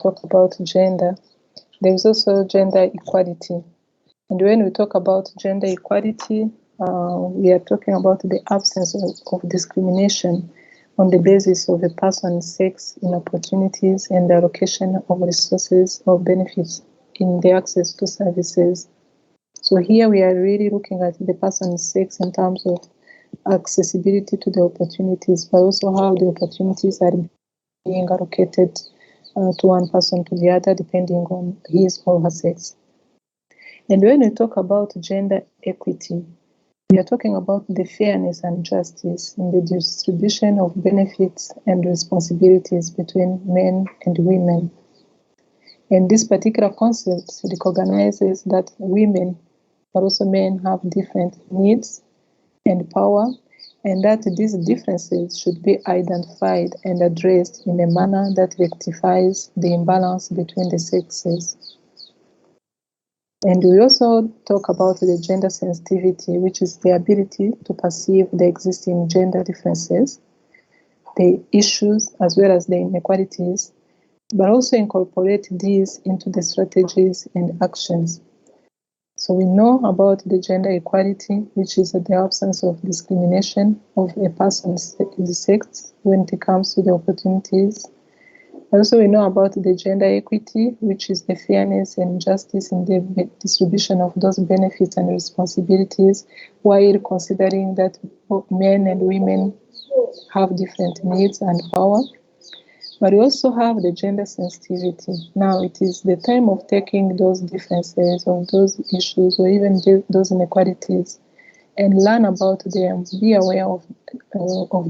talk about gender, there is also gender equality. And when we talk about gender equality, we are talking about the absence of discrimination on the basis of a person's sex in opportunities and the allocation of resources or benefits in the access to services. So here we are really looking at the person's sex in terms of accessibility to the opportunities, but also how the opportunities are being allocated to one person to the other depending on his or her sex. And when we talk about gender equity, we are talking about the fairness and justice in the distribution of benefits and responsibilities between men and women. And this particular concept recognizes that women, but also men, have different needs and power, and that these differences should be identified and addressed in a manner that rectifies the imbalance between the sexes. And we also talk about the gender sensitivity, which is the ability to perceive the existing gender differences, the issues, as well as the inequalities, but also incorporate these into the strategies and actions. So we know about the gender equality, which is the absence of discrimination of a person's sex when it comes to the opportunities. Also, we know about the gender equity, which is the fairness and justice in the distribution of those benefits and responsibilities, while considering that both men and women have different needs and power. But we also have the gender sensitivity. Now, it is the time of taking those differences or those issues or even those inequalities and learn about them, be aware of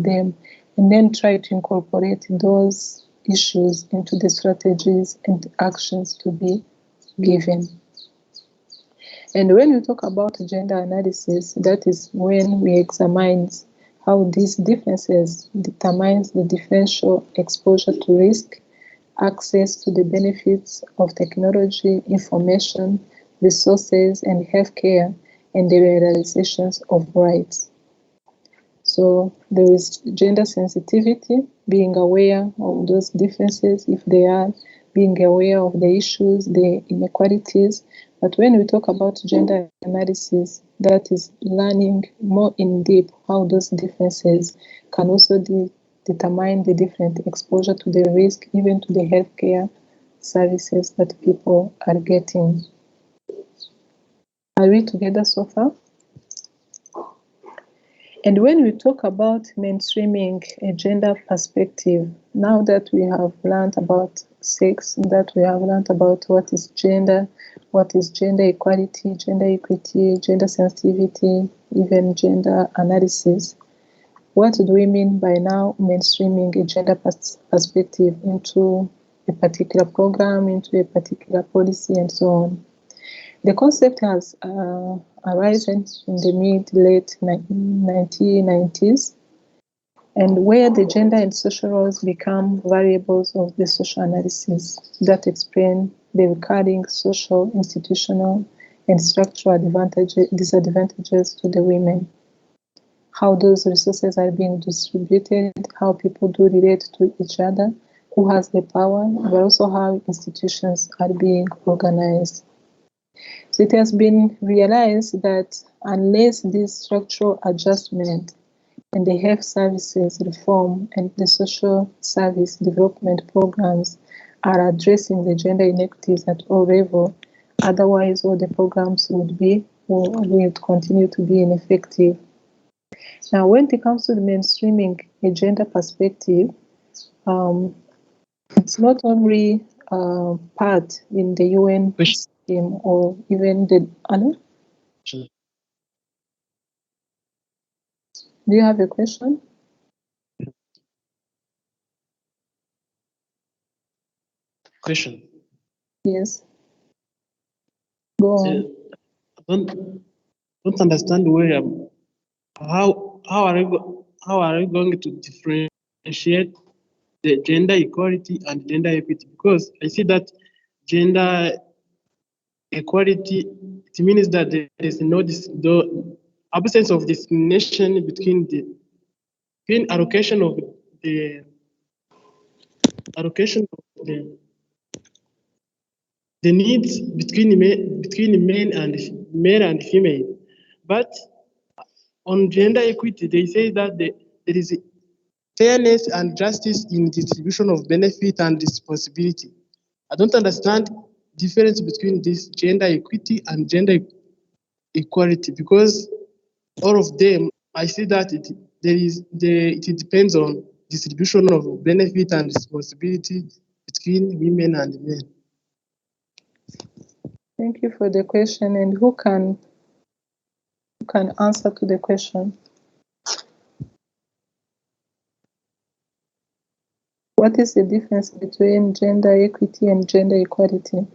them, and then try to incorporate those issues into the strategies and actions to be given. And when we talk about gender analysis, that is when we examine how these differences determines the differential exposure to risk, access to the benefits of technology, information, resources, and healthcare, and the realizations of rights. So there is gender sensitivity, being aware of those differences if they are, being aware of the issues, the inequalities. But when we talk about gender analysis, that is learning more in depth how those differences can also determine the different exposure to the risk, even to the healthcare services that people are getting. Are we together so far? And when we talk about mainstreaming a gender perspective, now that we have learned about sex, that we have learned about what is gender equality, gender equity, gender sensitivity, even gender analysis, what do we mean by now mainstreaming a gender perspective into a particular program, into a particular policy, and so on? The concept has arisen in the mid-late 1990s, and where the gender and social roles become variables of the social analysis that explain the recurring social, institutional, and structural disadvantages to the women, how those resources are being distributed, how people do relate to each other, who has the power, but also how institutions are being organized. So it has been realized that unless this structural adjustment and the health services reform and the social service development programs are addressing the gender inequities at all levels, otherwise all the programs will continue to be ineffective. Now, when it comes to the mainstreaming a gender perspective, it's not only part in the UN scheme or even the other. Do you have a question? Question. Yes. Go on. I don't understand where. How are you going to differentiate the gender equality and gender equity? Because I see that gender equality, it means that there is no the absence of discrimination between allocation of the the needs between male and female. But on gender equity, they say that there is fairness and justice in distribution of benefit and responsibility. I don't understand difference between this gender equity and gender equality, because all of them, I see that it depends on distribution of benefit and responsibility between women and men. Thank you for the question. And who can answer to the question? What is the difference between gender equity and gender equality?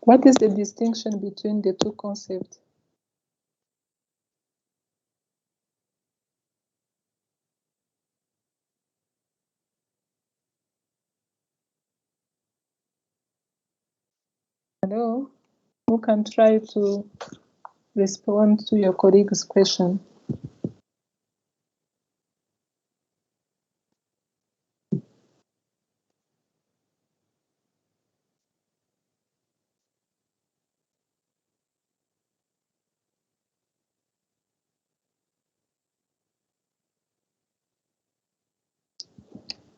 What is the distinction between the two concepts? Hello? Who can try to respond to your colleague's question?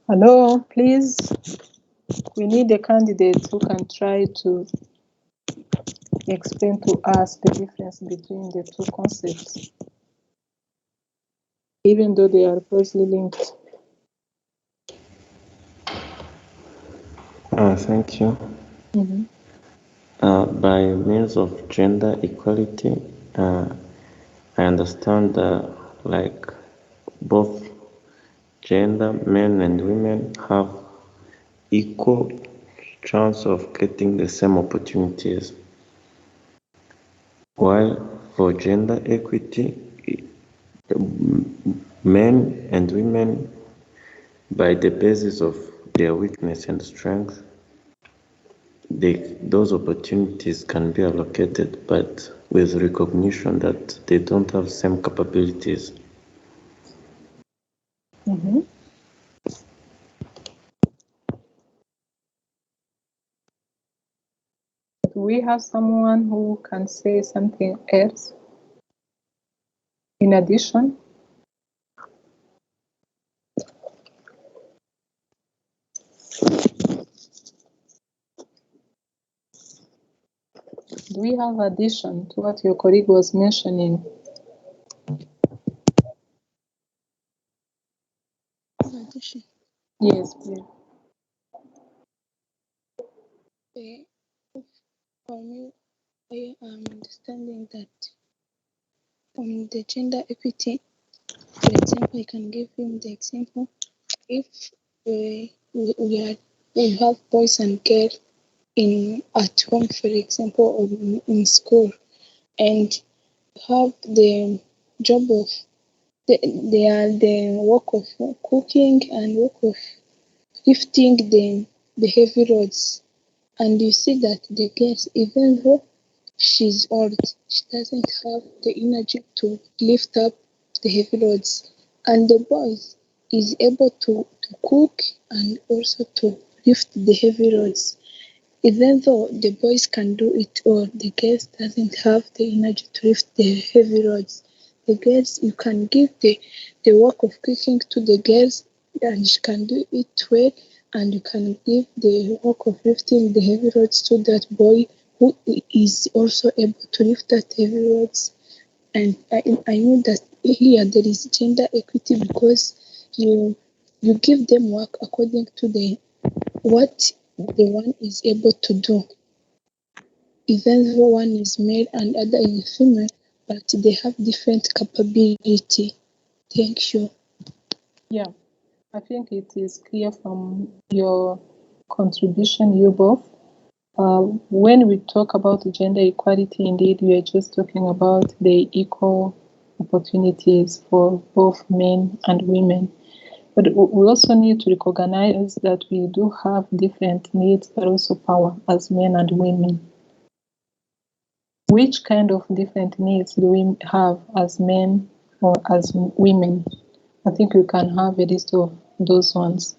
Hello, please. We need a candidate who can try to explain to us the difference between the two concepts, even though they are closely linked. Thank you. By means of gender equality, I understand like both gender, men and women have equal chance of getting the same opportunities. While for gender equity, men and women, by the basis of their weakness and strength, those opportunities can be allocated, but with recognition that they don't have same capabilities. Mm-hmm. Do we have someone who can say something else in addition? Do we have addition to what your colleague was mentioning? Addition. Yes, please. For me, I am understanding that on the gender equity, for example, I can give him the example. If we have boys and girls at home, for example, or in school, and have the job of they are the work of cooking and work of lifting the heavy roads, and you see that the girls, even though she's old, she doesn't have the energy to lift up the heavy loads, and the boys is able to cook and also to lift the heavy loads. Even though the boys can do it, or the girls doesn't have the energy to lift the heavy loads, the girls, you can give the work of cooking to the girls, and she can do it well, and you can give the work of lifting the heavy loads to that boy who is also able to lift that heavy loads. And I know that here there is gender equity, because you give them work according to what the one is able to do. Even though one is male and other is female, but they have different capability. Thank you. Yeah, I think it is clear from your contribution, you both. When we talk about gender equality, indeed, we are just talking about the equal opportunities for both men and women. But we also need to recognize that we do have different needs, but also power as men and women. Which kind of different needs do we have as men or as women? I think we can have a list of those ones.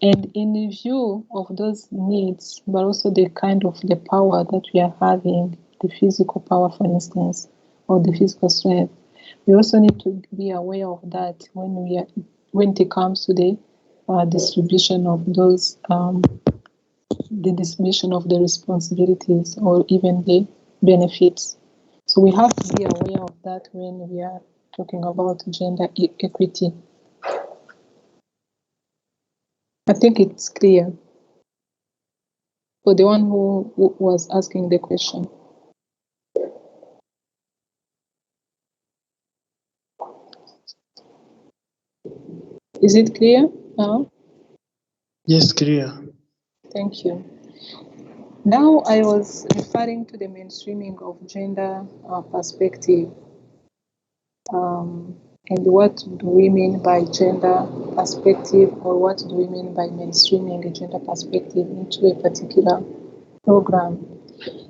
And in view of those needs, but also the kind of the power that we are having, the physical power, for instance, or the physical strength, we also need to be aware of that when it comes to the distribution of those, the distribution of the responsibilities or even the benefits. So we have to be aware of that when we are talking about gender equity. I think it's clear for the one who was asking the question. Is it clear now? Yes, clear. Thank you. Now I was referring to the mainstreaming of gender perspective. And what do we mean by gender perspective, or what do we mean by mainstreaming a gender perspective into a particular program?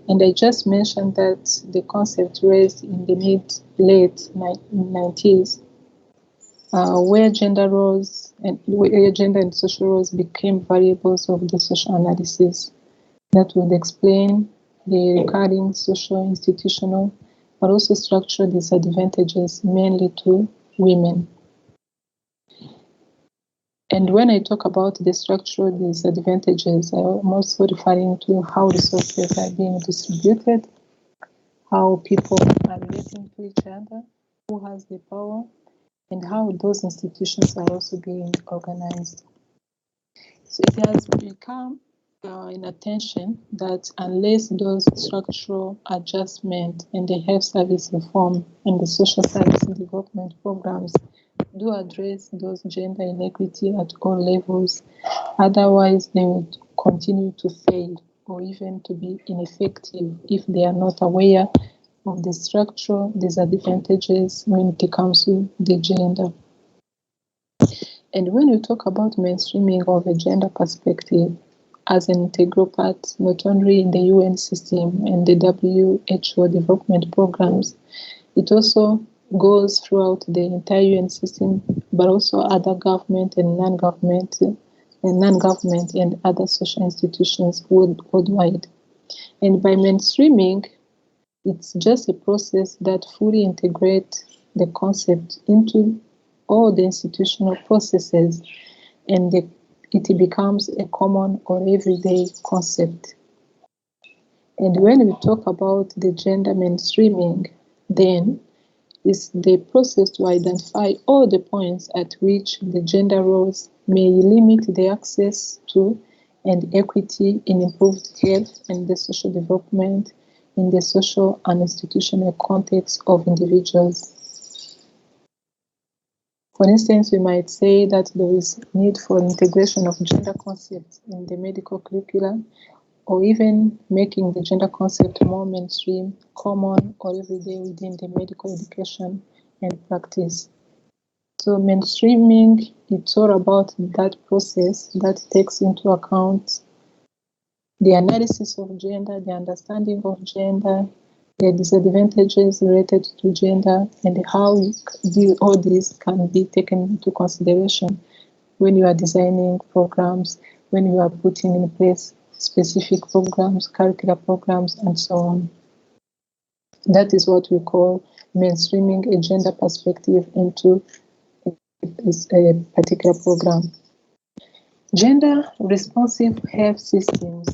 And I just mentioned that the concept raised in the late 90s, where gender roles and where gender and social roles became variables of the social analysis that would explain the recurring social, institutional, but also structural disadvantages mainly to women. And when I talk about the structural disadvantages, I'm also referring to how resources are being distributed, how people are relating to each other, who has the power, and how those institutions are also being organized. So it has become in attention that unless those structural adjustment in the health service reform and the social service development programs do address those gender inequity at all levels, otherwise they would continue to fail or even to be ineffective if they are not aware of the structural disadvantages when it comes to the gender. And when we talk about mainstreaming of a gender perspective as an integral part, not only in the UN system and the WHO development programs, it also goes throughout the entire UN system, but also other government and non-government and other social institutions worldwide. And by mainstreaming, it's just a process that fully integrates the concept into all the institutional processes, and it becomes a common or everyday concept. And when we talk about the gender mainstreaming, then it's the process to identify all the points at which the gender roles may limit the access to and equity in improved health and the social development in the social and institutional context of individuals. For instance, we might say that there is need for integration of gender concepts in the medical curricula, or even making the gender concept more mainstream, common, or everyday within the medical education and practice. So mainstreaming, it's all about that process that takes into account the analysis of gender, the understanding of gender, the disadvantages related to gender, and how all these can be taken into consideration when you are designing programs, when you are putting in place specific programs, curricular programs, and so on. That is what we call mainstreaming a gender perspective into a particular program. Gender responsive health systems.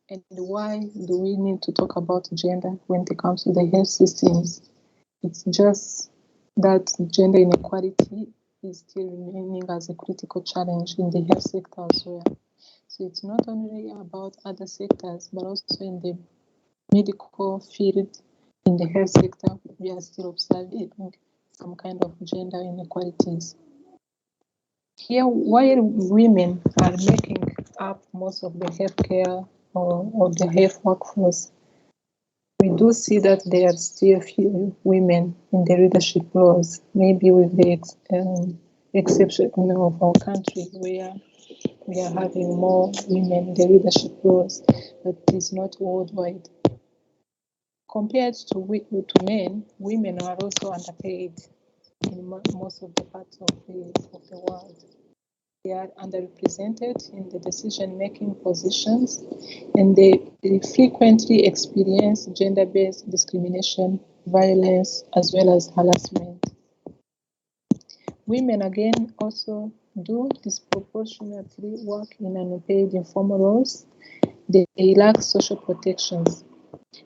And why do we need to talk about gender when it comes to the health systems? It's just that gender inequality is still remaining as a critical challenge in the health sector as well. So it's not only about other sectors, but also in the medical field, in the health sector, we are still observing some kind of gender inequalities. Here, while women are making up most of the healthcare or the health workforce, we do see that there are still few women in the leadership roles, maybe with the exception of our country where we are having more women in the leadership roles, but it is not worldwide. Compared to men, women are also underpaid in most of the parts of the world. They are underrepresented in the decision-making positions, and they frequently experience gender-based discrimination, violence, as well as harassment. Women, again, also do disproportionately work in unpaid informal roles. They lack social protections.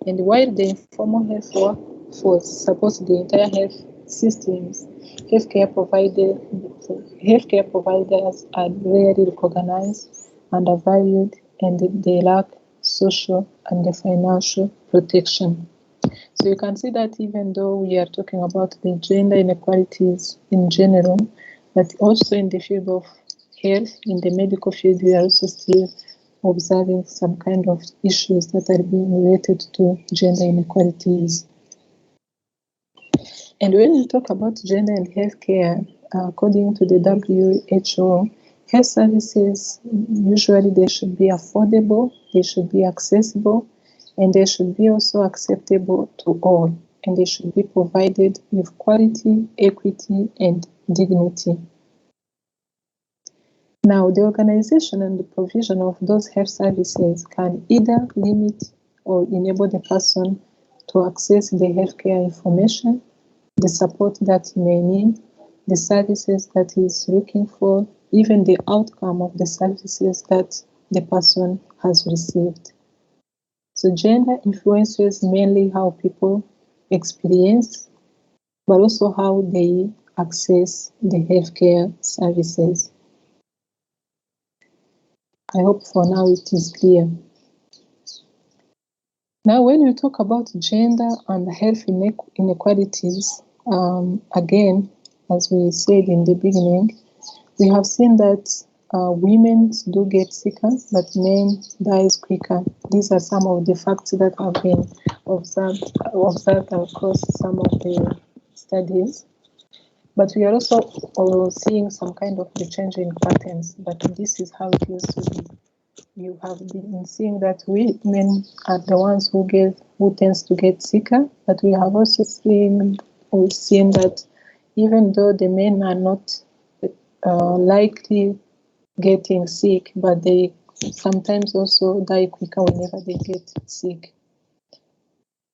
And while the informal health workforce supports the entire health systems, healthcare providers are rarely recognized, undervalued, and they lack social and financial protection. So you can see that even though we are talking about the gender inequalities in general, but also in the field of health, in the medical field, we are also still observing some kind of issues that are being related to gender inequalities. And when we talk about gender and healthcare, according to the WHO, health services, usually they should be affordable, they should be accessible, and they should be also acceptable to all, and they should be provided with quality, equity, and dignity. Now, the organization and the provision of those health services can either limit or enable the person to access the healthcare information, the support that he may need, the services that he is looking for, even the outcome of the services that the person has received. So gender influences mainly how people experience, but also how they access the healthcare services. I hope for now it is clear. Now, when we talk about gender and health inequalities, again, as we said in the beginning, we have seen that women do get sicker, but men dies quicker. These are some of the facts that have been observed across some of the studies. But we are also seeing some kind of the changing patterns, but this is how it used to be. You have been seeing that women are the ones who tends to get sicker, but we have also seen that even though the men are not likely getting sick, but they sometimes also die quicker whenever they get sick.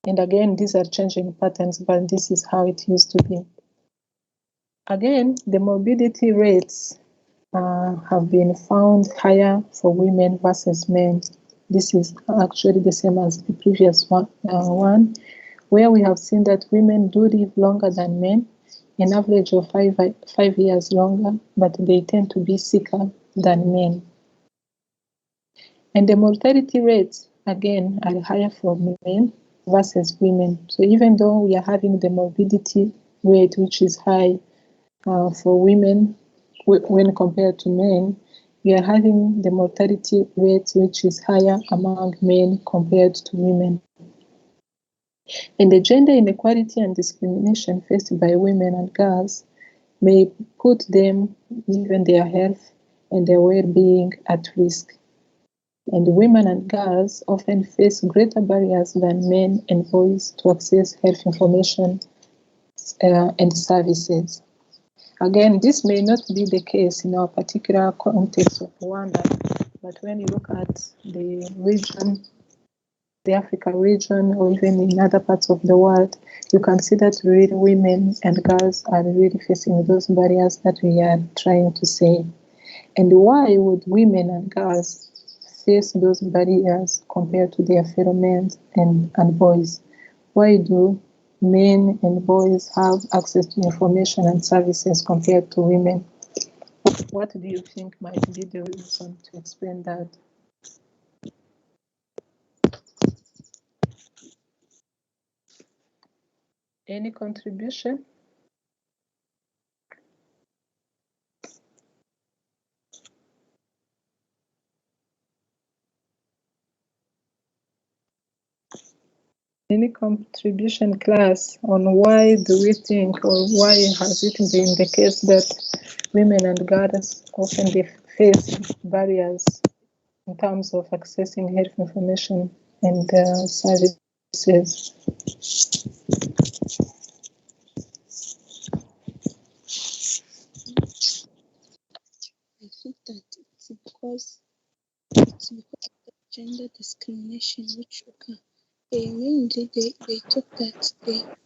And again, these are changing patterns, but this is how it used to be. Again, the morbidity rates have been found higher for women versus men. This is actually the same as the previous one, where we have seen that women do live longer than men, an average of 5 years longer, but they tend to be sicker than men. And the mortality rates, again, are higher for men versus women. So even though we are having the morbidity rate, which is high for women when compared to men, we are having the mortality rate which is higher among men compared to women. And the gender inequality and discrimination faced by women and girls may put them, even their health and their well-being, at risk. And women and girls often face greater barriers than men and boys to access health information and services. Again, this may not be the case in our particular context of Rwanda, but when you look at the region, the Africa region, or even in other parts of the world, you can see that really women and girls are really facing those barriers that we are trying to say. And why would women and girls face those barriers compared to their fellow men and boys? Why do men and boys have access to information and services compared to women? What do you think might be the reason to explain that? Any contribution? any contribution class on why do we think, or why has it been the case that women and girls often face barriers in terms of accessing health information and services? I think that it's because of the gender discrimination which occur. Mainly they talk that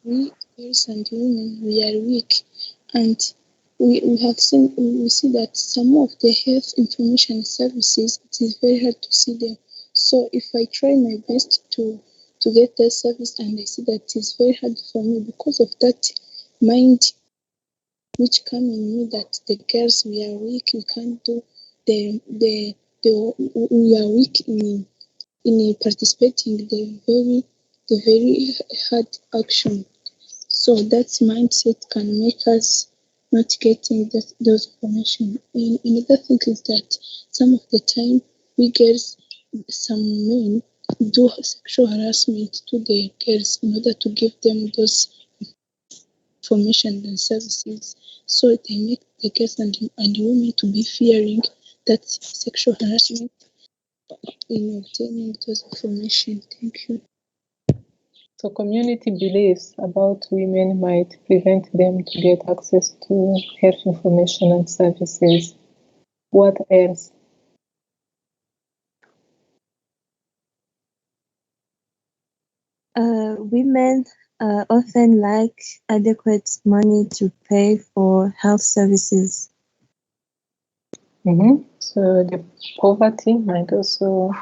we girls and women we are weak, and we see that some of the health information services it is very hard to see them. So if I try my best to get that service and I see that it is very hard for me because of that mind which come in me that the girls we are weak, we can't do the we are weak in participating the very hard action. So that mindset can make us not getting those information. And another thing is that some of the time we girls, some men do sexual harassment to the girls in order to give them those information and services. So they make the girls and women to be fearing that sexual harassment in obtaining those information. Thank you. So community beliefs about women might prevent them to get access to health information and services. What else? Women often lack adequate money to pay for health services. So the poverty might also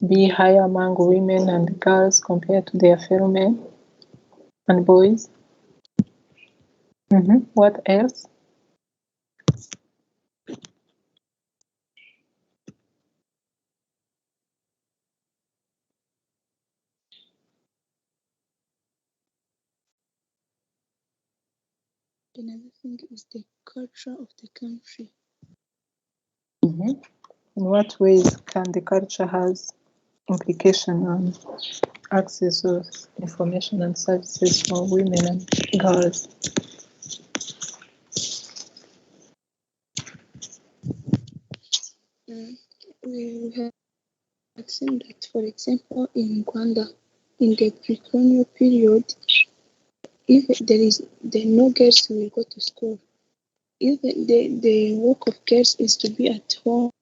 be higher among women and girls compared to their fellow men and boys. What else? Another thing is the culture of the country. In what ways can the culture has implication on access of information and services for women and girls? We have seen that, for example, in Rwanda, in the pre-colonial period, if there no girls will go to school. Even the work of girls is to be at home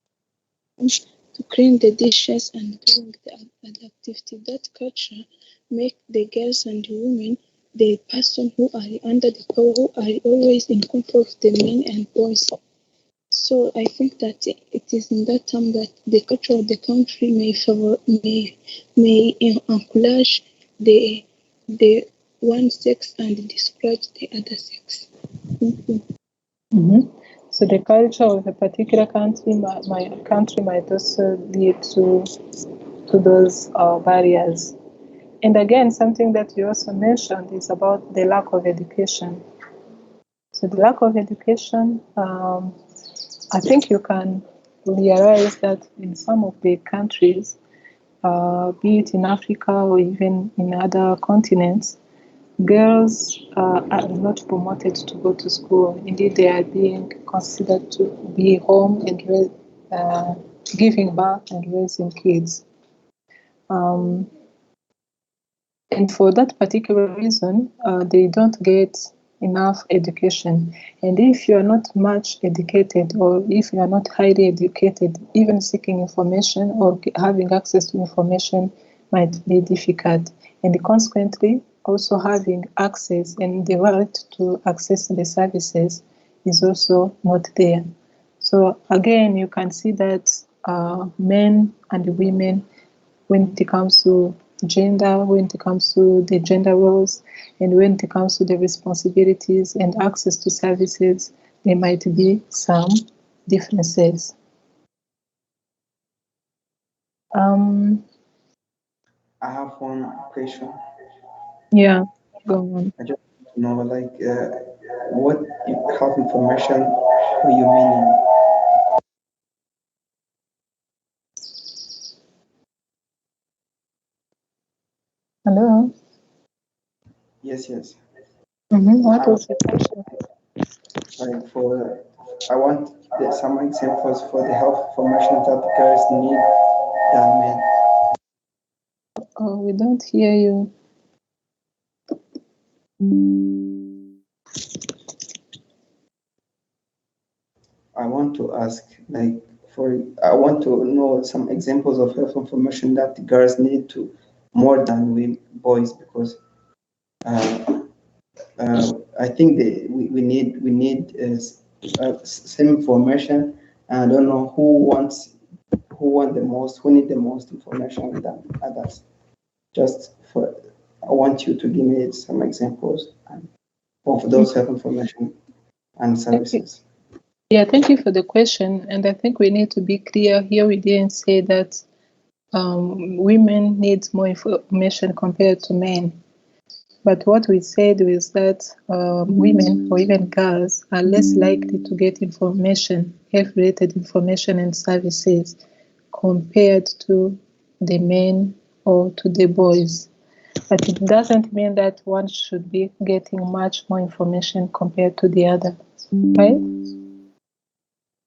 to clean the dishes and doing the other activity. That culture make the girls and the women the person who are under the power, who are always in control of the men and boys. So I think that it is in that time that the culture of the country may encourage the one sex and discourage the other sex. Thank you. So the culture of a particular country, my country might also lead to those barriers. And again, something that you also mentioned is about the lack of education. So the lack of education, I think you can realize that in some of the countries, be it in Africa or even in other continents, girls are not promoted to go to school. Indeed, they are being considered to be home and giving birth and raising kids. And for that particular reason, they don't get enough education. And if you are not much educated, or if you are not highly educated, even seeking information or having access to information might be difficult. And consequently, also having access and the right to access the services is also not there. So again, you can see that men and women, when it comes to gender, when it comes to the gender roles, and when it comes to the responsibilities and access to services, there might be some differences. I have one question. Yeah, go on. I just want to know, like, what health information are you meaning? Hello? Yes. What I, was the question? I want some examples for the health information that girls need than men. Oh, we don't hear you. I want to ask, I want to know some examples of health information that the girls need to more than we boys, because uh, I think we need same information, and I don't know who want the most, who need the most information than others. Just for, I want you to give me some examples of those health information and Thank you. services. Yeah, thank you for the question. And I think we need to be clear here. We didn't say that women need more information compared to men. But what we said was that women or even girls are less likely to get information, health-related information and services compared to the men or to the boys. But it doesn't mean that one should be getting much more information compared to the other, right?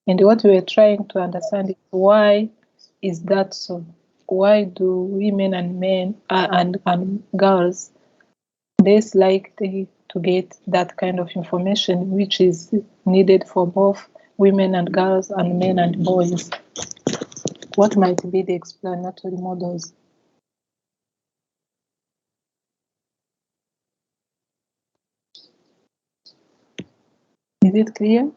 And what we were trying to understand is why is that so? Why do women and men and girls less likely to get that kind of information, which is needed for both women and girls and men and boys? What might be the explanatory models? Is it clear?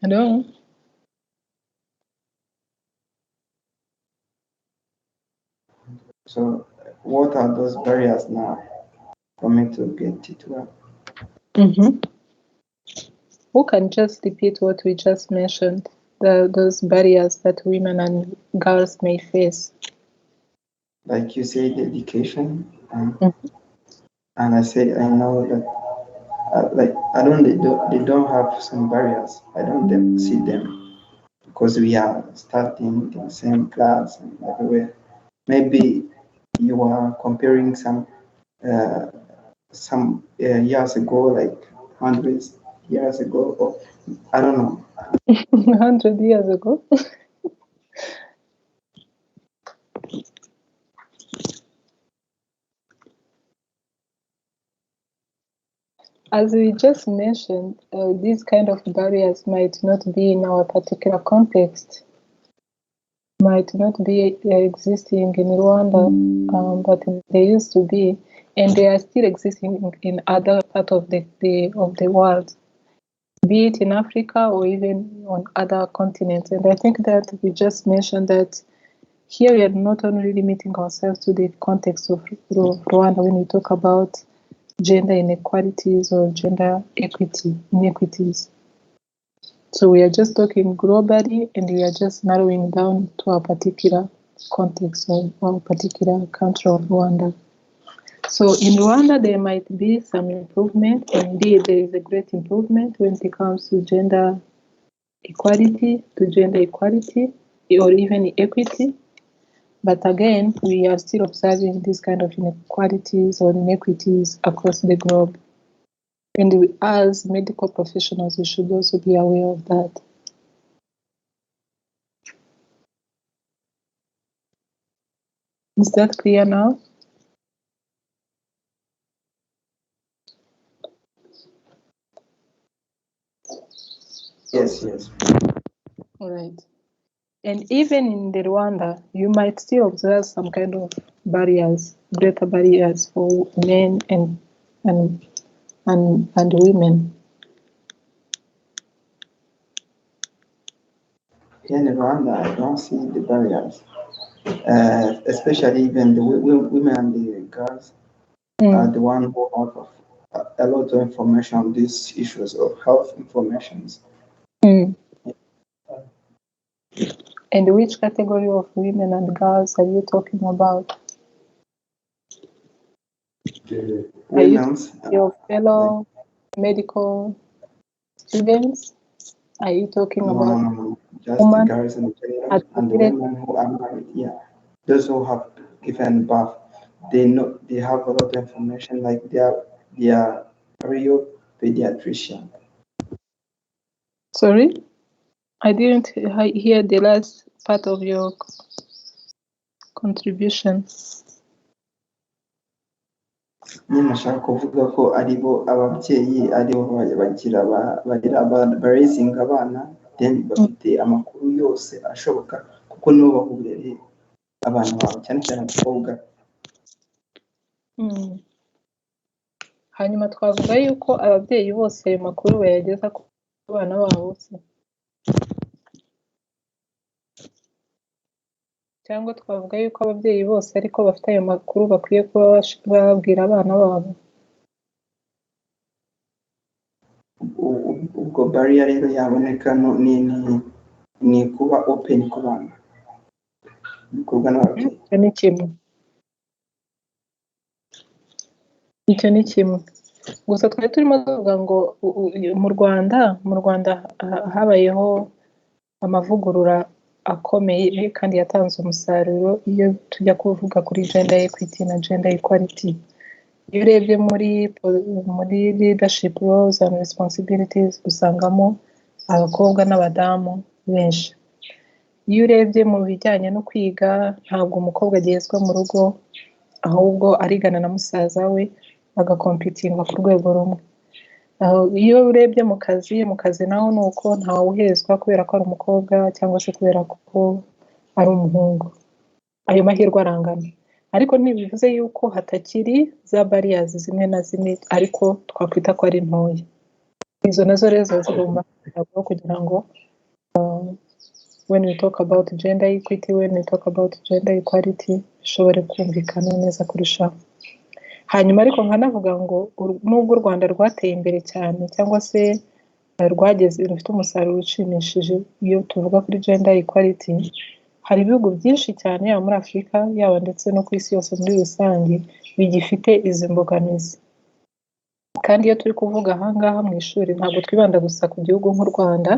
Hello? So, what are those barriers now for me to get it well? Mm-hmm. Who can just repeat what we just mentioned? Those barriers that women and girls may face. Like you said, education, Mhm. and I said I know that they don't have some barriers. I don't see them because we are starting in the same class and everywhere. Maybe you are comparing uh, some years ago, like hundreds years ago, or I don't know. 100 years ago. As we just mentioned, these kind of barriers might not be in our particular context, might not be existing in Rwanda, but they used to be, and they are still existing in other parts of the world, be it in Africa or even on other continents. And I think that we just mentioned that here we are not only limiting ourselves to the context of Rwanda when we talk about gender inequalities or gender inequities. So we are just talking globally and we are just narrowing down to a particular context of our particular country of Rwanda. So in Rwanda, there might be some improvement. Indeed, there is a great improvement when it comes to gender equality, or even equity. But again, we are still observing these kind of inequalities or inequities across the globe. And we, as medical professionals, we should also be aware of that. Is that clear now? Yes. All right. And even in the Rwanda, you might still observe some kind of barriers, greater barriers for men and women. Here in Rwanda, I don't see the barriers, especially even the women and the girls are the one who have a lot of information on these issues of health informations. Mm. And which category of women and girls are you talking about? Are you women's your fellow medical students? Are you talking about no, just the women girls in general at and the women who are married. Yeah, those who have given birth, they know they have a lot of information. Like they are real pediatrician. Sorry, I didn't hear the last part of your contribution. Nyine nashaka kuvuga ko aribo ababyeyi aribo bagira barayizinga abana then bafite amakuru yose ashoboka kuko nibo baha uburere abana babo cyane cyane abakobwa. Hanyuma twavuga yuko ababyeyi bose ayo makuru bayageza ku bana babo se, cyangwa twavuga yuko ababyeyi bose ariko bafite ayo makuru bakwiye kuba babwira abana babo. Ubwo barrier rero yaboneka ni kuba open ku bana bikorwa n'ababyeyi. Icyo ni kimwe gusa twari turimo tuvuga ngo mu Rwanda habayeho amavugurura akomeye kandi yatanze umusaruro iyo tujya kuvuga kuri gender equity na gender equality. Iyo urebye muri leadership roles and responsibilities usangamo abakobwa n'abadamu benshi. Iyo urebye mu bijyanye no kwiga ntabwo umukobwa agezwa mu rugo ahubwo arigana na musaza we bagakompitinga ku rwego rumwe. Iyo urebye mu kazi naho ni uko ntawe uhezwa kubera ko ari umukobwa cyangwa se kubera ko ari umuhungu. Ayo mahirwe arangana, ariko ntibivuze yuko hatakiri za barriers zimwe na zimwe ariko twakwita ko ari ntoya. Izo nazo rero zigomba kwitabwaho kugira ngo when we talk about gender equity, when we talk about gender equality bishobore kumvikana neza kurushaho. Hanyuma ariko nkanavuga ngo nubwo u Rwanda rwateye imbere cyane cyangwa se rufite umusaruro ushimishije iyo tuvuga kuri gender equality, hari ibihugu byinshi cyane yaba muri Afurika yaba ndetse no ku isi yose muri rusange bigifite izi mbogamizi. Kandi iyo turi kuvuga ahangaha mu ishuri ntabwo twibanda gusa ku gihugu nk'u Rwanda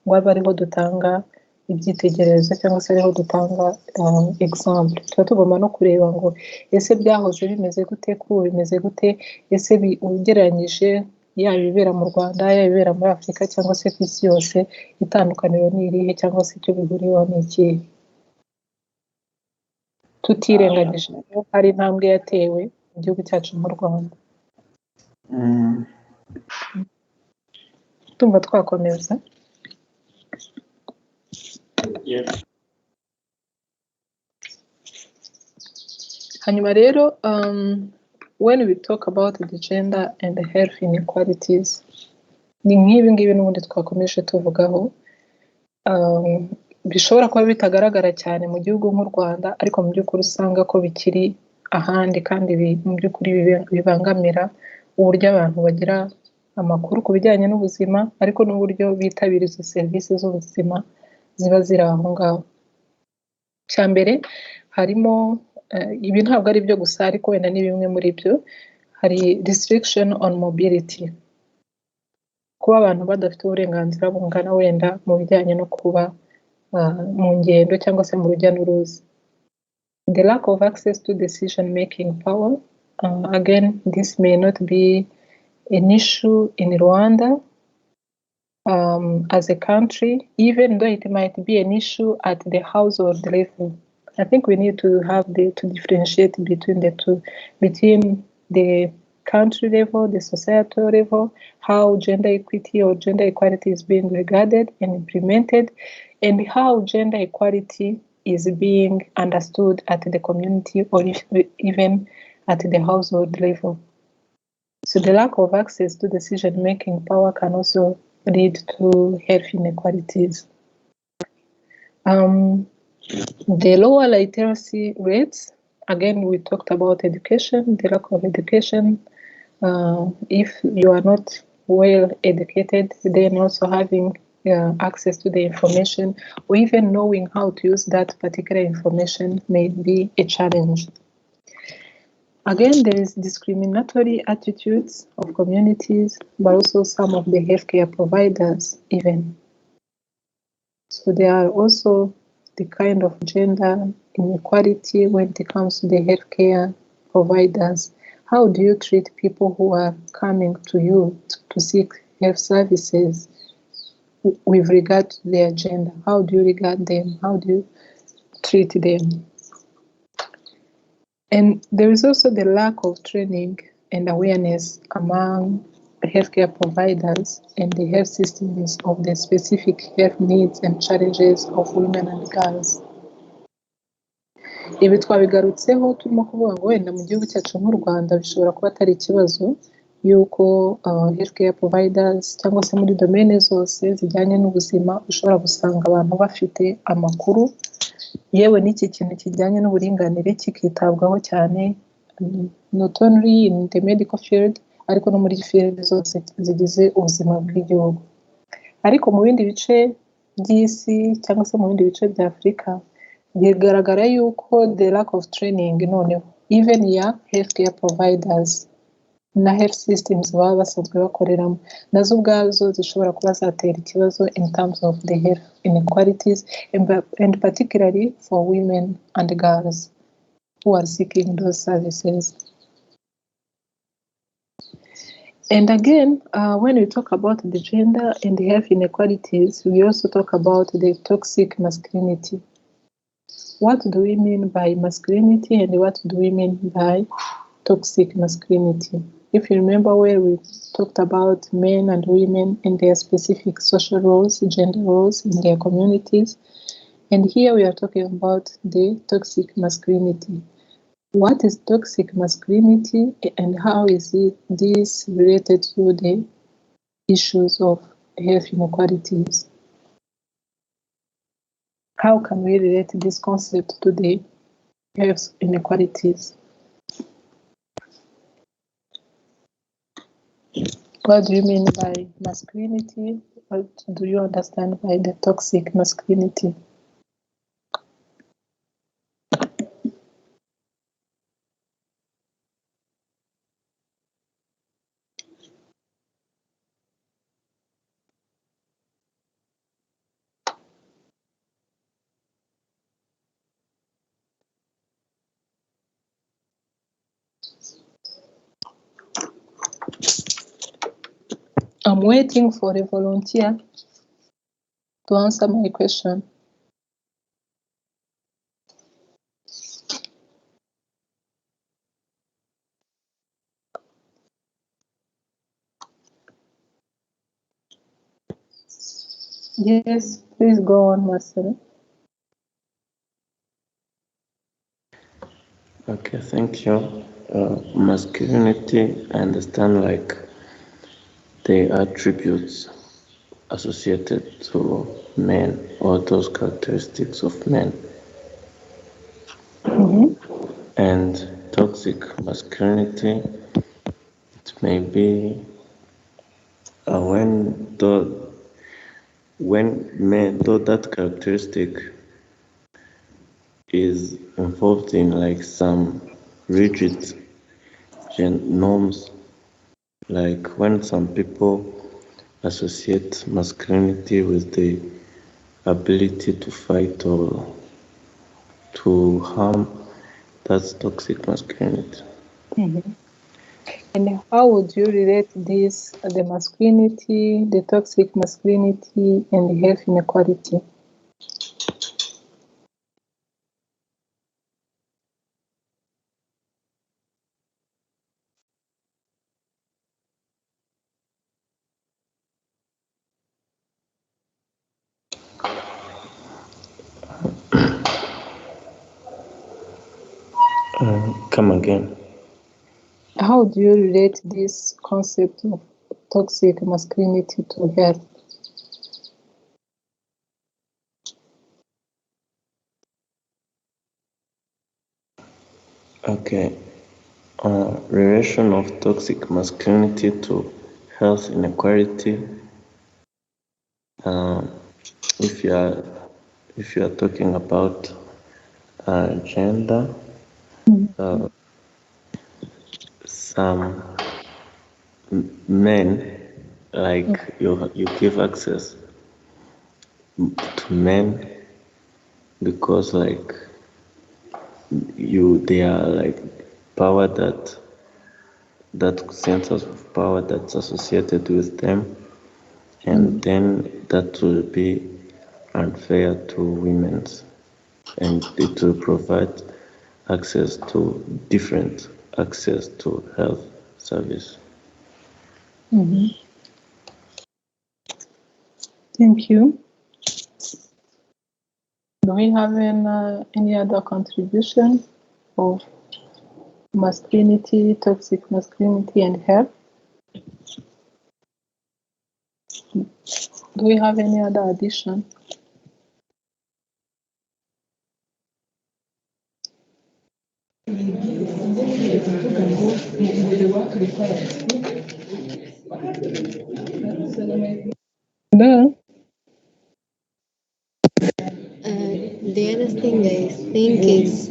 ngo abe ariho dutanga ibyitegererezo cyangwa se ariho dutanga example. Tuba tugomba no kureba ngo ese byahoze bimeze gute, kuba bimeze gute, ese ugereranyije yaba ibibera mu Rwanda yaba ibibera muri Afurika cyangwa se ku isi yose, itandukaniro ni irihe cyangwa se icyo bihuriyeho ni ikihe, tutirengagije ko hari intambwe yatewe mu gihugu cyacu mu Rwanda. Tumva twakomeza. Hanyuma rero when we talk about the gender and the health inequalities, ni nk'ibi ngibi n'ubundi twakomeje tuvugaho, bishobora kuba bitagaragara cyane mu gihugu nk'u Rwanda ariko mu by'ukuri usanga ko bikiri ahandi kandi mu by'ukuri bibangamira uburyo abantu bagira amakuru ku bijyanye n'ubuzima ariko n'uburyo bitabira izo serivisi z'ubuzima ziba ziri aho ngaho. Cya mbere harimo ibi ntabwo ari byo gusa ariko wenda ni bimwe muri byo, hari restriction on mobility, kuba abantu badafite uburenganzira bungana wenda mu bijyanye no kuba mu ngendo cyangwa se mu rujya n'uruza. The lack of access to decision making power, again this may not be an issue in Rwanda as a country, even though it might be an issue at the household level. I think we need to differentiate between the two, between the country level, the societal level, how gender equity or gender equality is being regarded and implemented, and how gender equality is being understood at the community or even at the household level. So the lack of access to decision-making power can also lead to health inequalities. The lower literacy rates, again, we talked about education, the lack of education. If you are not well educated, then also having access to the information or even knowing how to use that particular information may be a challenge. Again, there is discriminatory attitudes of communities, but also some of the healthcare providers even. So there are also the kind of gender inequality when it comes to the healthcare providers. How do you treat people who are coming to you to seek health services with regard to their gender? How do you regard them? How do you treat them? And there is also the lack of training and awareness among healthcare providers and the health systems of the specific health needs and challenges of women and girls. Ibi twabigarutseho turimo kuvuga ngo wenda mu gihugu cyacu nk'u Rwanda bishobora kuba atari ikibazo y'uko healthcare providers cyangwa se muri domene zose zijyanye n'ubuzima ushobora gusanga abantu bafite amakuru, yewe n'iki kintu kijyanye n'uburinganire kikitabwaho cyane, not only in the medical field ariko no muri field zose zigize ubuzima bw'igihugu. Ariko mu bindi bice by'isi cyangwa se mu bindi bice bya Afurika bigaragara yuko the lack of training noneho even ya healthcare providers na health systems baba basanzwe bakoreramo nazo ubwazo zishobora kuba zatera ikibazo in terms of the health inequalities and particularly for women and girls who are seeking those services. And again, when we talk about the gender and the health inequalities, we also talk about the toxic masculinity. What do we mean by masculinity and what do we mean by toxic masculinity? If you remember where we talked about men and women and their specific social roles, gender roles in their communities, and here we are talking about the toxic masculinity. What is toxic masculinity and how is this related to the issues of health inequalities? How can we relate this concept to the health inequalities? What do you mean by masculinity? What do you understand by the toxic masculinity? I'm waiting for a volunteer to answer my question. Yes, please go on, Marcel. Okay, thank you. Masculinity, I understand like the attributes associated to men or those characteristics of men. And toxic masculinity, it may be when men, though that characteristic is involved in like some rigid norms, like when some people associate masculinity with the ability to fight or to harm, that's toxic masculinity. And how would you relate this, the masculinity, the toxic masculinity, and the health inequality? Come again. How do you relate this concept of toxic masculinity to health? Okay. Relation of toxic masculinity to health inequality. If you are talking about gender, some men, like you give access to men because like they are like power that sense of power that's associated with them, and then that will be unfair to women's, and it will provide access to different access to health service. Thank you. Do we have any other contribution of masculinity, toxic masculinity, and health? Do we have any other addition? No. The other thing I think is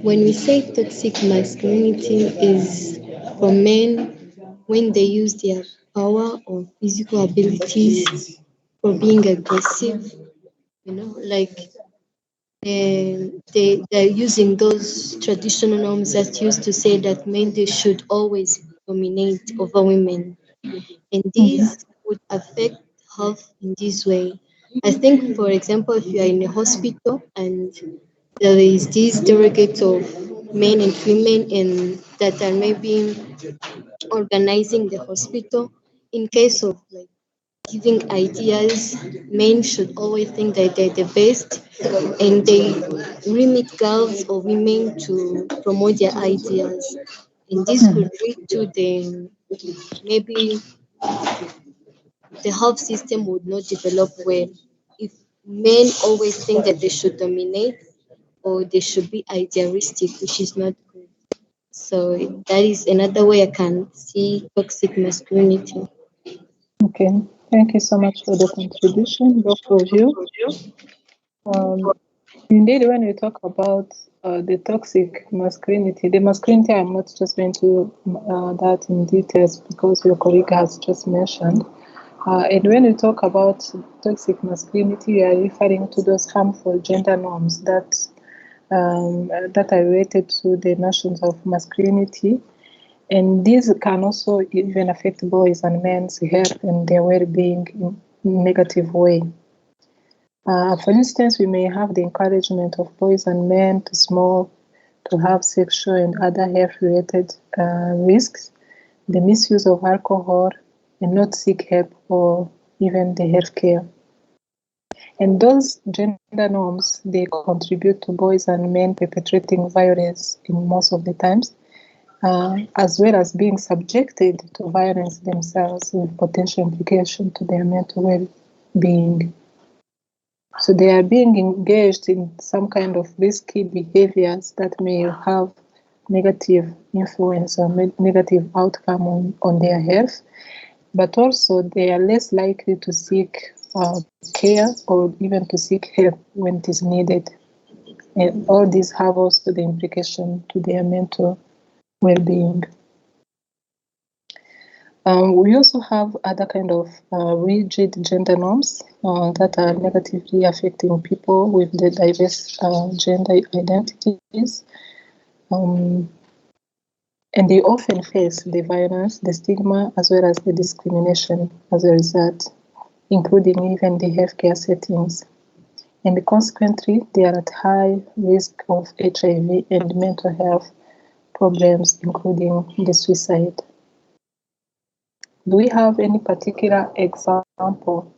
when we say toxic masculinity is for men when they use their power or physical abilities for being aggressive, like they're using those traditional norms that used to say that men they should always dominate over women, and these would affect health in this way. I think, for example, if you are in a hospital and there is these delegates of men and women and that are maybe organizing the hospital, in case of like giving ideas, men should always think that they're the best and they limit girls or women to promote their ideas. And this could lead to the maybe the health system would not develop well if men always think that they should dominate or they should be idealistic, which is not good. So that is another way I can see toxic masculinity. Okay. Thank you so much for the contribution, both of you. Indeed, when we talk about the toxic masculinity, the masculinity, I'm not just going to that in details because your colleague has just mentioned. And when we talk about toxic masculinity, we are referring to those harmful gender norms that are related to the notions of masculinity. And these can also even affect boys and men's health and their well-being in a negative way. For instance, we may have the encouragement of boys and men to smoke, to have sexual and other health-related risks, the misuse of alcohol, and not seek help or even the healthcare. And those gender norms, they contribute to boys and men perpetrating violence in most of the times, as well as being subjected to violence themselves with potential implication to their mental well-being. So they are being engaged in some kind of risky behaviors that may have negative influence or negative outcome on their health, but also they are less likely to seek care or even to seek help when it is needed. And all these have also the implication to their mental well-being. We also have other kind of rigid gender norms that are negatively affecting people with the diverse gender identities. And they often face the violence, the stigma, as well as the discrimination as a result, including even the healthcare settings. And consequently, they are at high risk of HIV and mental health problems, including the suicide. Do we have any particular example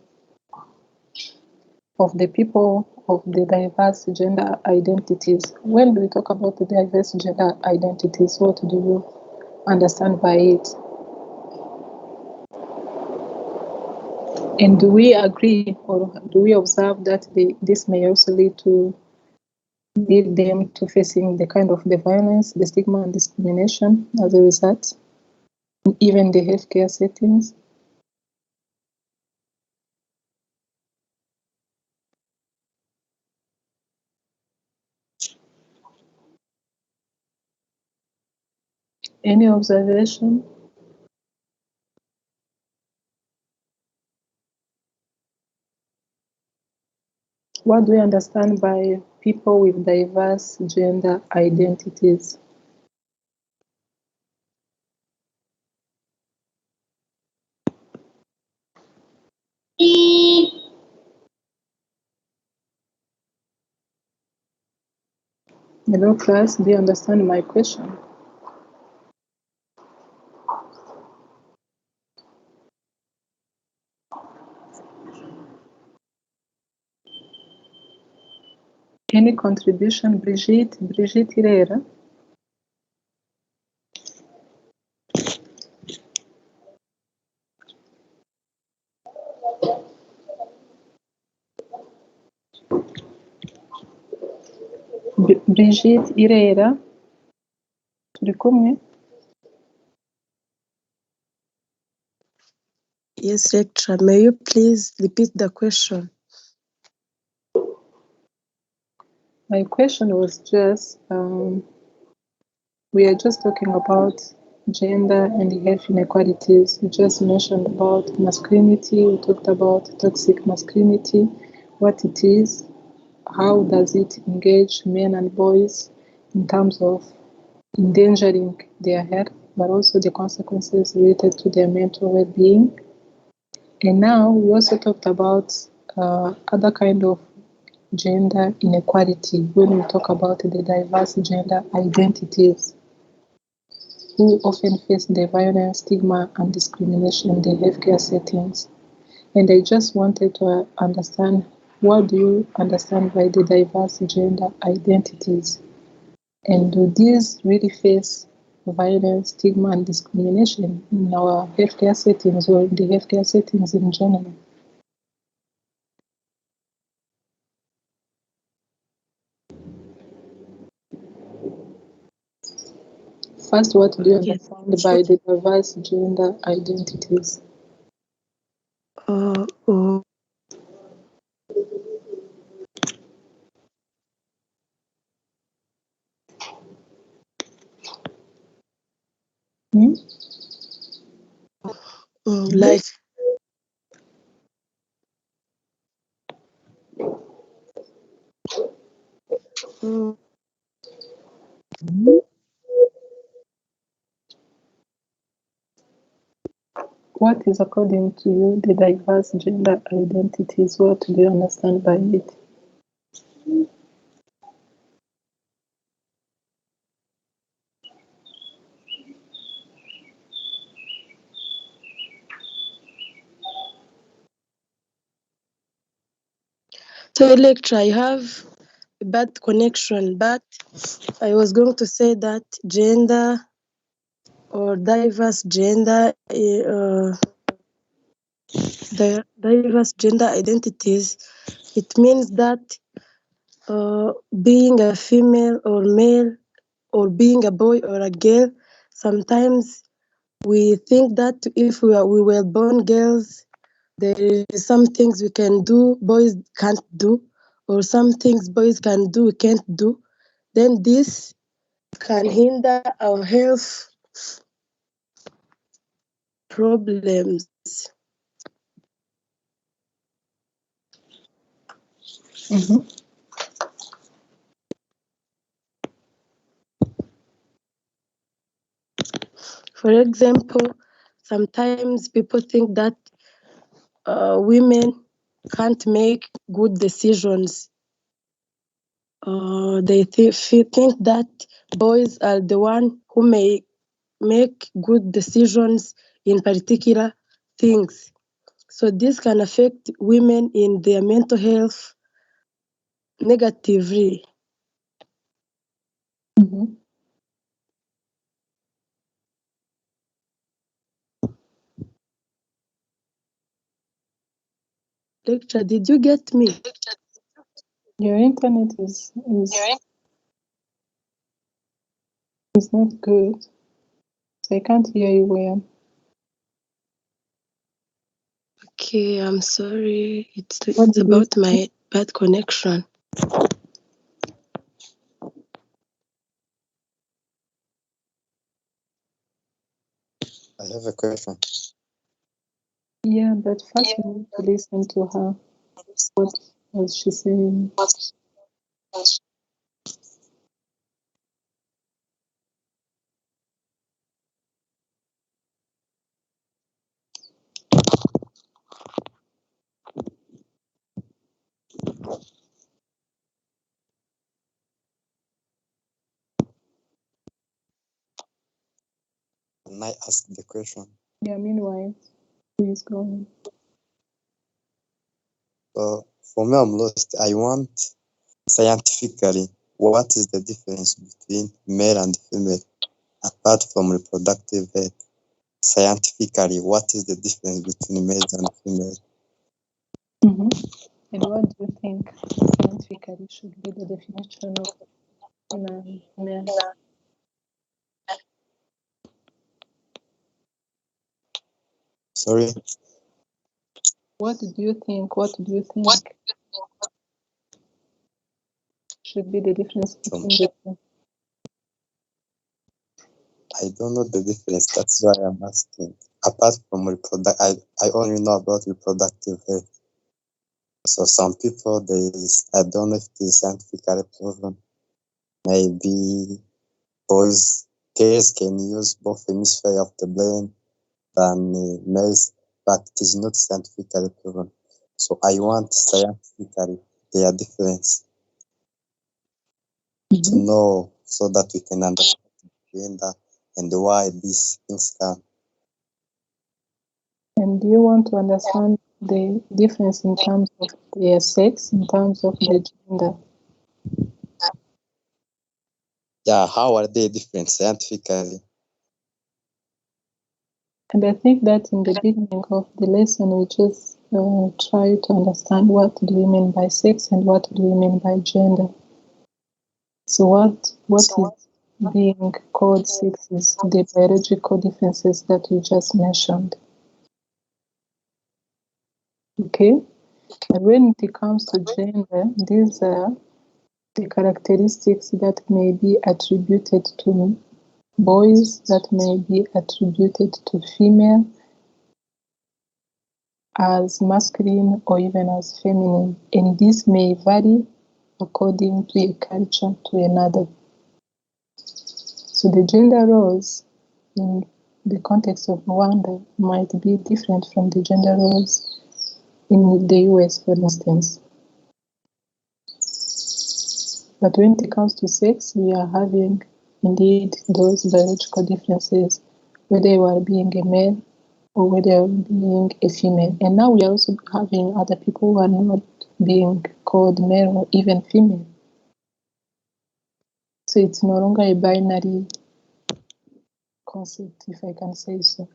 of the people of the diverse gender identities? When we talk about the diverse gender identities, what do you understand by it? And do we agree or do we observe that this may also lead them to facing the kind of the violence, the stigma and discrimination as a result, even the healthcare settings? Any observation? What do we understand by people with diverse gender identities? Hello class, do you understand my question? Any contribution, Brigitte? Brigitte Irera? Brigitte Irera? Turi kumwe? Yes, lecturer. May you please repeat the question? My question was just, we are just talking about gender and health inequalities. We just mentioned about masculinity, we talked about toxic masculinity, what it is, how does it engage men and boys in terms of endangering their health, but also the consequences related to their mental well-being. And now we also talked about other kind of gender inequality when we talk about the diverse gender identities who often face the violence, stigma, and discrimination in the healthcare settings. And I just wanted to understand, what do you understand by the diverse gender identities? And do these really face violence, stigma, and discrimination in our healthcare settings or in the healthcare settings in general? First, what do you understand by the diverse gender identities? Like What is, according to you, the diverse gender identities? What do you understand by it? so lecture, I have a bad connection, but I was going to say that gender or diverse gender, the diverse gender identities, it means that being a female or male or being a boy or a girl, sometimes we think that if we were born girls, there is some things we can do, boys can't do, or some things boys can do, we can't do. Then this can hinder our health problems. For example, sometimes people think that women can't make good decisions. They think that boys are the one who may make good decisions in particular things. So this can affect women in their mental health negatively. Lecture, did you get me? Your internet is not good. I can't hear you well. Okay, I'm sorry. It's What did you about say? my bad connection. I have a question. Yeah, but first we need to listen to her. What was she saying? Can I ask the question? Yeah, meanwhile, please go on. So for me, I'm lost. I want scientifically what is the difference between male and female apart from reproductive health? Scientifically, what is the difference between males and females? Mm-hmm. And what do you think scientifically should be the definition of male? Sorry, What do you think should be the difference between the two? I don't know the difference. That's why I'm asking. Apart from I only know about reproductive health. So some people, I don't know if it is scientifically proven. Maybe girls can use both hemispheres of the brain than males, but it is not scientifically proven. So I want scientifically their difference to know so that we can understand gender and why these things come. And do you want to understand the difference in terms of their sex, in terms of the gender? Yeah, how are they different scientifically? And I think that in the beginning of the lesson, we just try to understand what do we mean by sex and what do we mean by gender. So what is being called sex is the biological differences that we just mentioned. Okay? And when it comes to gender, these are the characteristics that may be attributed to boys, that may be attributed to female, as masculine or even as feminine, and this may vary according to a culture to another. So the gender roles in the context of Rwanda might be different from the gender roles in the US, for instance. But when it comes to sex, we are having indeed those biological differences, whether you are being a male or whether you are being a female. And now we are also having other people who are not being called male or even female. So it's no longer a binary concept, if I can say so.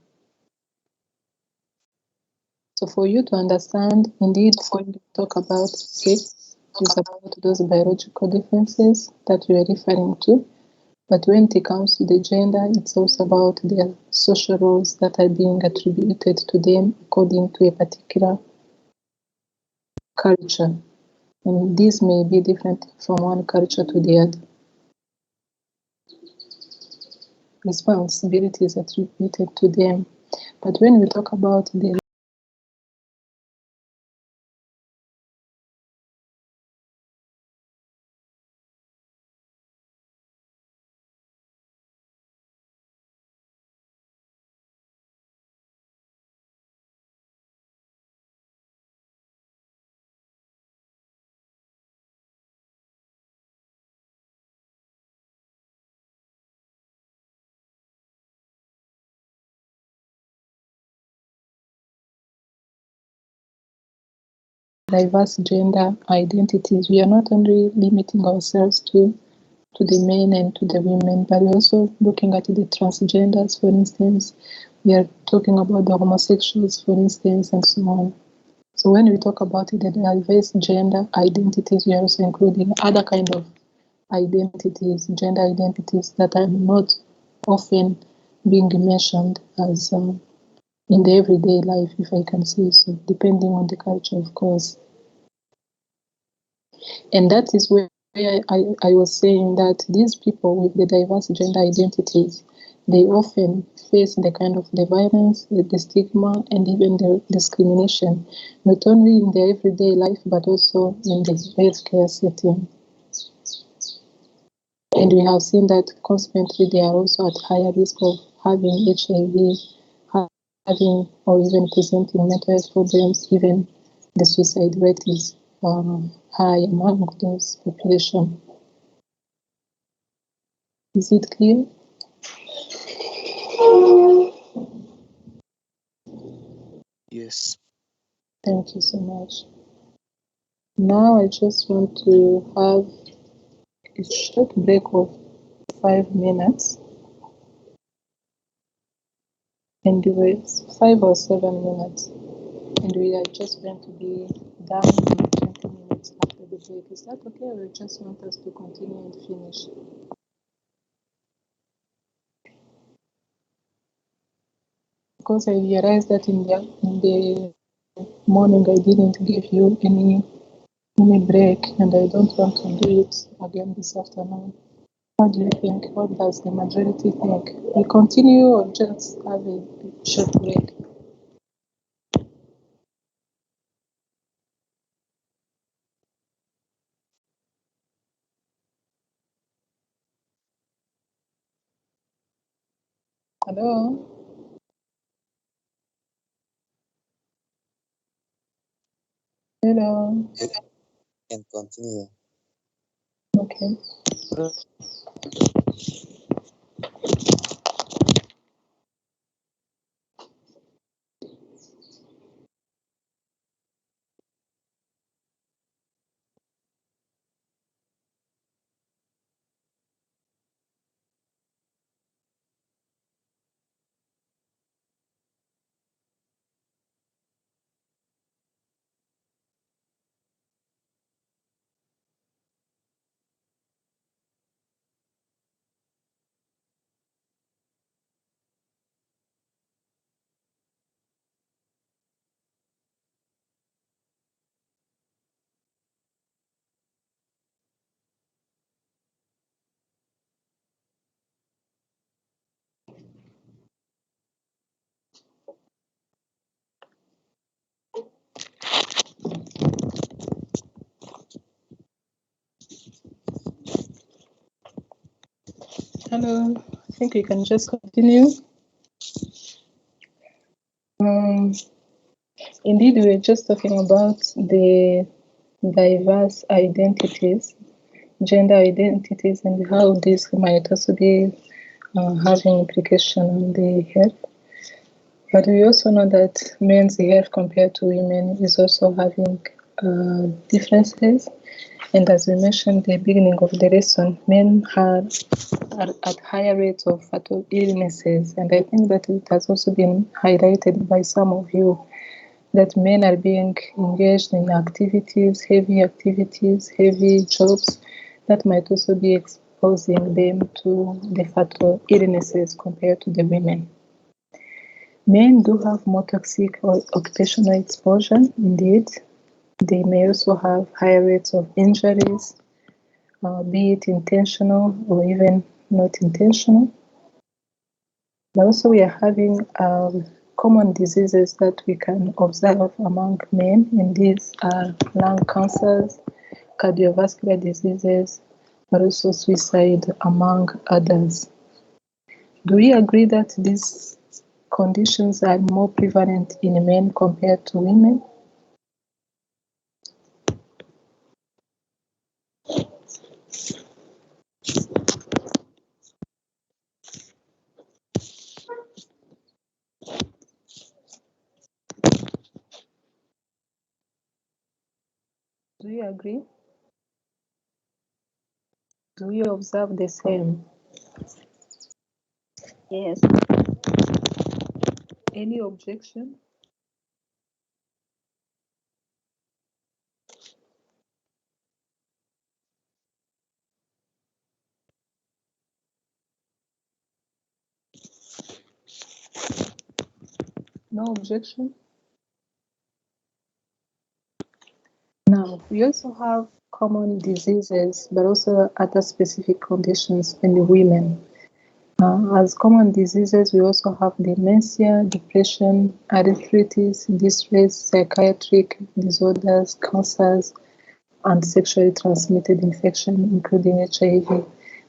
So for you to understand, indeed, when we talk about sex, it's about those biological differences that we are referring to. But when it comes to the gender, it's also about their social roles that are being attributed to them according to a particular culture. And this may be different from one culture to the other. Responsibilities attributed to them. But when we talk about the diverse gender identities, we are not only limiting ourselves to the men and to the women, but we're also looking at the transgenders, for instance. We are talking about the homosexuals, for instance, and so on. So when we talk about the diverse gender identities, we are also including other kind of identities, gender identities that are not often being mentioned as in the everyday life, if I can say so, depending on the culture, of course. And that is where I was saying that these people with the diverse gender identities, they often face the kind of the violence, the stigma, and even the discrimination, not only in their everyday life, but also in the healthcare setting. And we have seen that consequently they are also at higher risk of having HIV, having or even presenting mental health problems. Even the suicide rate is high among those population. Is it clear? Yes. Thank you so much. Now I just want to have a short break of 5 minutes, and it's 5 or 7 minutes, and we are just going to be done in 20 minutes after the break. Is that okay, or you just want us to continue and finish? Because I realized that in the morning I didn't give you any break, and I don't want to do it again this afternoon. What do you think? What does the majority think? We continue or just have a short break? Hello? Hello? You can continue. Okay. Hello. I think we can just continue. Indeed, we were just talking about the diverse identities, gender identities, and how this might also be having implication on the health. But we also know that men's health compared to women is also having differences. And as we mentioned at the beginning of the lesson, men are at higher rates of fatal illnesses. And I think that it has also been highlighted by some of you that men are being engaged in activities, heavy jobs that might also be exposing them to the fatal illnesses compared to the women. Men do have more toxic or occupational exposure, indeed. They may also have higher rates of injuries, be it intentional or even not intentional. But also we are having common diseases that we can observe among men, and these are lung cancers, cardiovascular diseases, but also suicide, among others. Do we agree that these conditions are more prevalent in men compared to women? Do you agree? Do you observe the same? Yes. Any objection? No objection? Now, we also have common diseases, but also other specific conditions in the women. As common diseases, we also have dementia, depression, arthritis, distress, psychiatric disorders, cancers, and sexually transmitted infection, including HIV.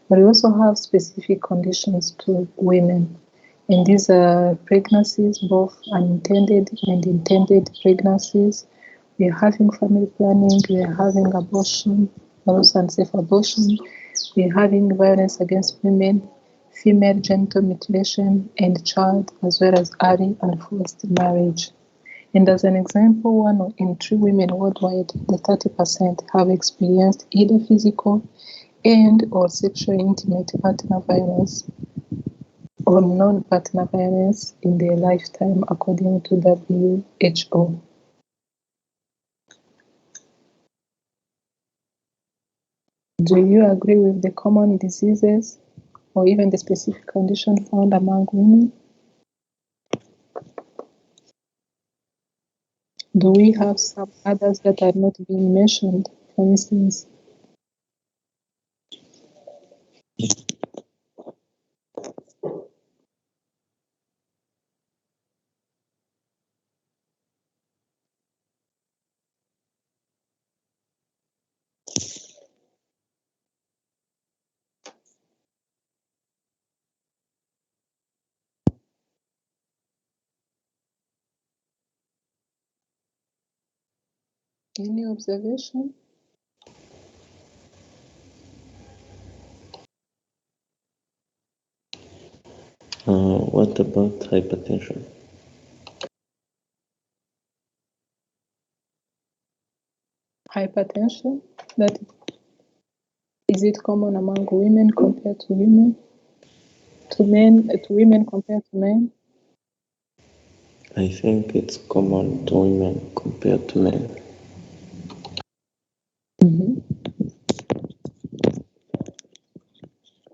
But we also have specific conditions to women. And these are pregnancies, both unintended and intended pregnancies. We are having family planning, we are having abortion, also unsafe abortion. We are having violence against women, female genital mutilation, and child, as well as early and forced marriage. And as an example, 1 in 3 women worldwide, the 30%, have experienced either physical and or sexually intimate partner violence or non-partner violence in their lifetime, according to WHO. Do you agree with the common diseases or even the specific condition found among women? Do we have some others that are not being mentioned? For instance, any observation? What about hypertension? Hypertension, that is it common among women compared to women? To men, to women compared to men? I think it's common to women compared to men.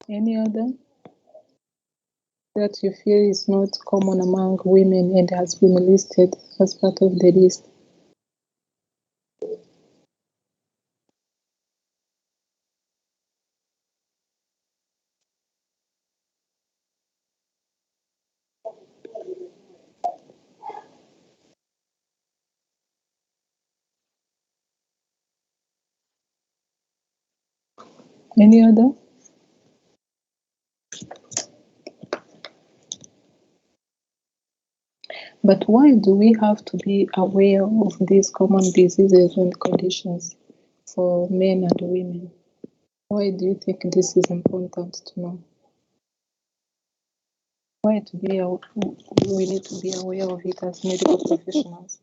Any other that you feel is not common among women and has been listed as part of the list? Any other? But why do we have to be aware of these common diseases and conditions for men and women? Why do you think this is important to know? Why we need to be aware of it as medical professionals?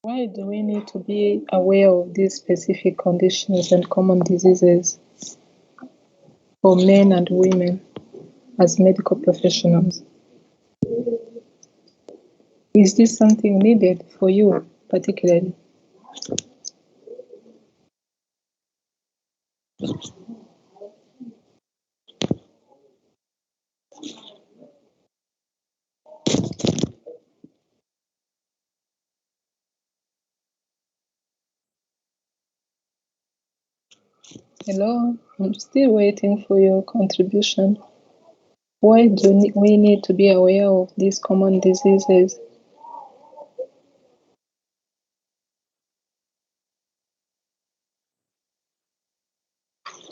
Why do we need to be aware of these specific conditions and common diseases for men and women as medical professionals? Is this something needed for you particularly? Hello, I'm still waiting for your contribution. Why do we need to be aware of these common diseases?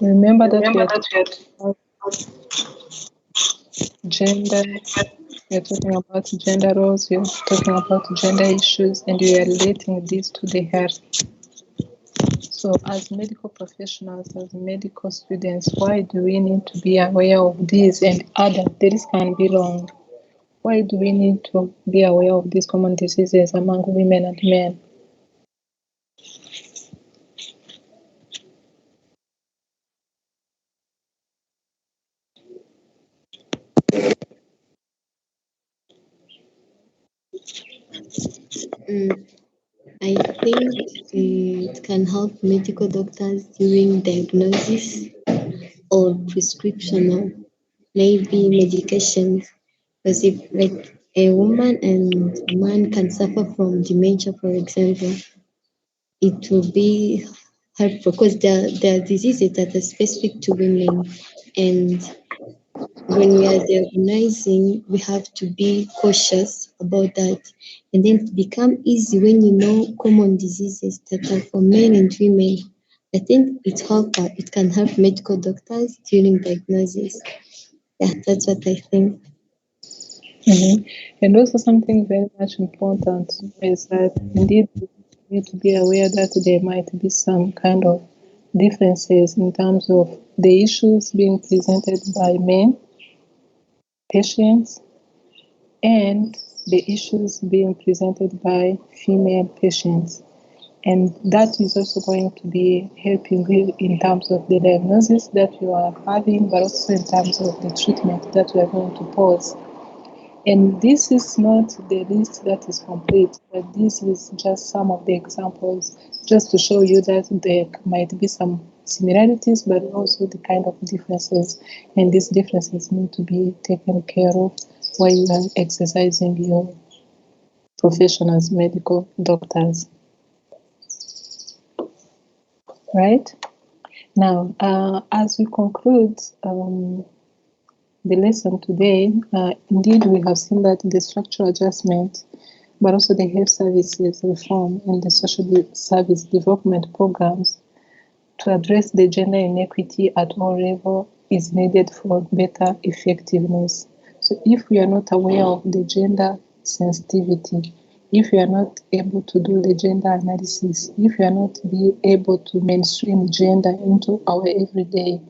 Remember that we are talking about gender, we are talking about gender roles, we are talking about gender issues, and we are relating this to the health. So as medical professionals, as medical students, why do we need to be aware of these and other? The list can be long. Why do we need to be aware of these common diseases among women and men? I think it can help medical doctors during diagnosis or prescription or maybe medications. Because if like a woman and a man can suffer from dementia, for example, it will be helpful because there are diseases that are specific to women. And when we are diagnosing, we have to be cautious about that. And then it become easy when you know common diseases that are for men and women. I think it can help medical doctors during diagnosis. Yeah, that's what I think. And also something very much important is that indeed we need to be aware that there might be some kind of differences in terms of the issues being presented by men patients and the issues being presented by female patients. And that is also going to be helping you in terms of the diagnosis that you are having, but also in terms of the treatment that we are going to pose. And this is not the list that is complete, but this is just some of the examples, just to show you that there might be some similarities, but also the kind of differences. And these differences need to be taken care of while you are exercising your profession as medical doctors. Right? Now, as we conclude the lesson today, indeed we have seen that the structural adjustment, but also the health services reform and the social service development programs to address the gender inequity at all levels is needed for better effectiveness. So if we are not aware of the gender sensitivity, if we are not able to do the gender analysis, if we are not be able to mainstream gender into our everyday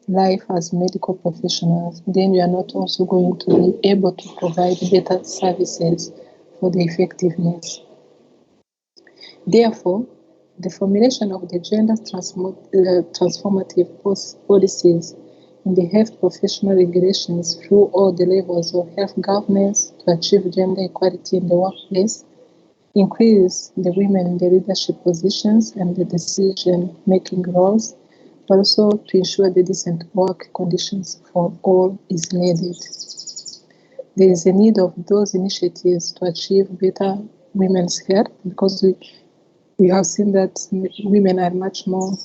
life as medical professionals, then we are not also going to be able to provide better services for the effectiveness. Therefore, the formulation of the gender transformative policies in the health professional regulations through all the levels of health governance to achieve gender equality in the workplace, increase the women in the leadership positions and the decision-making roles, but also to ensure the decent work conditions for all is needed. There is a need of those initiatives to achieve better women's health because we have seen that women are much more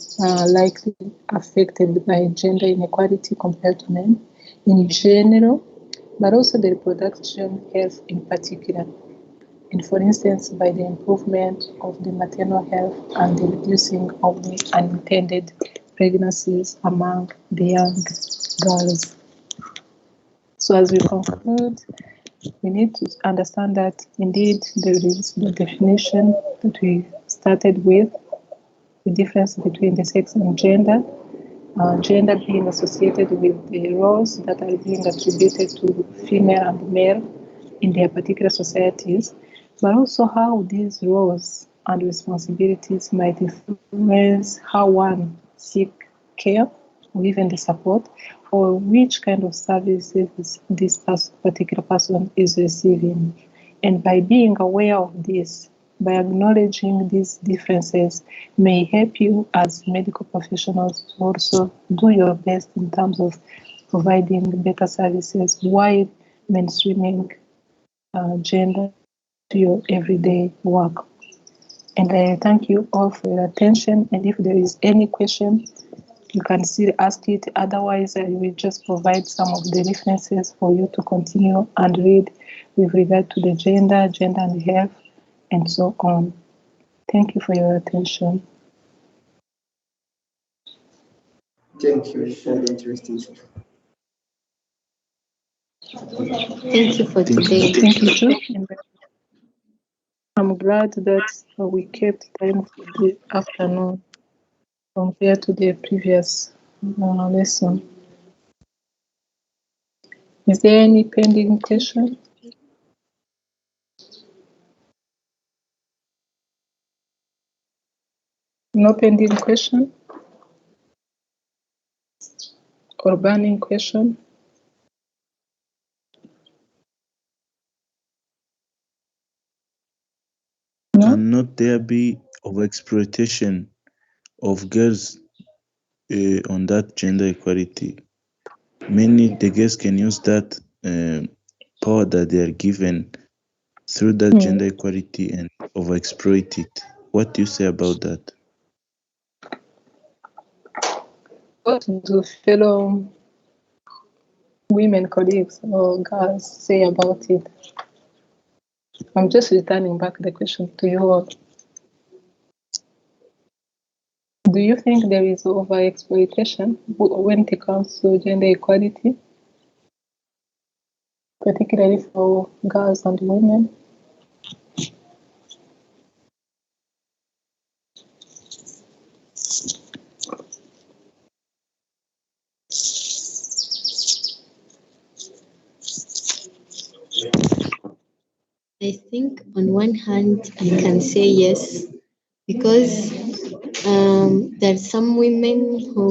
likely affected by gender inequality compared to men in general, but also the reproduction health in particular. And for instance, by the improvement of the maternal health and the reducing of the unintended pregnancies among the young girls. So as we conclude, we need to understand that indeed there is the definition that we started with, the difference between the sex and gender, gender being associated with the roles that are being attributed to female and male in their particular societies, but also how these roles and responsibilities might influence how one seeks care or even the support, or which kind of services this particular person is receiving. And by being aware of this, by acknowledging these differences, may help you as medical professionals to also do your best in terms of providing better services while mainstreaming gender to your everyday work. And I thank you all for your attention. And if there is any question, you can still ask it. Otherwise, I will just provide some of the references for you to continue and read with regard to the gender and health, and so on. Thank you for your attention. Thank you. It's very interesting. Thank you for today. Thank you too. And I'm glad that we kept time for the afternoon compared to the previous lesson. Is there any pending question? No pending question? Or burning question? can not there be overexploitation of girls on that gender equality? The girls can use that power that they are given through that gender equality and overexploit it. What do you say about that? What do fellow women colleagues or girls say about it? I'm just returning back the question to you all. Do you think there is overexploitation when it comes to gender equality, particularly for girls and women? I think on one hand, I can say yes, because there are some women who,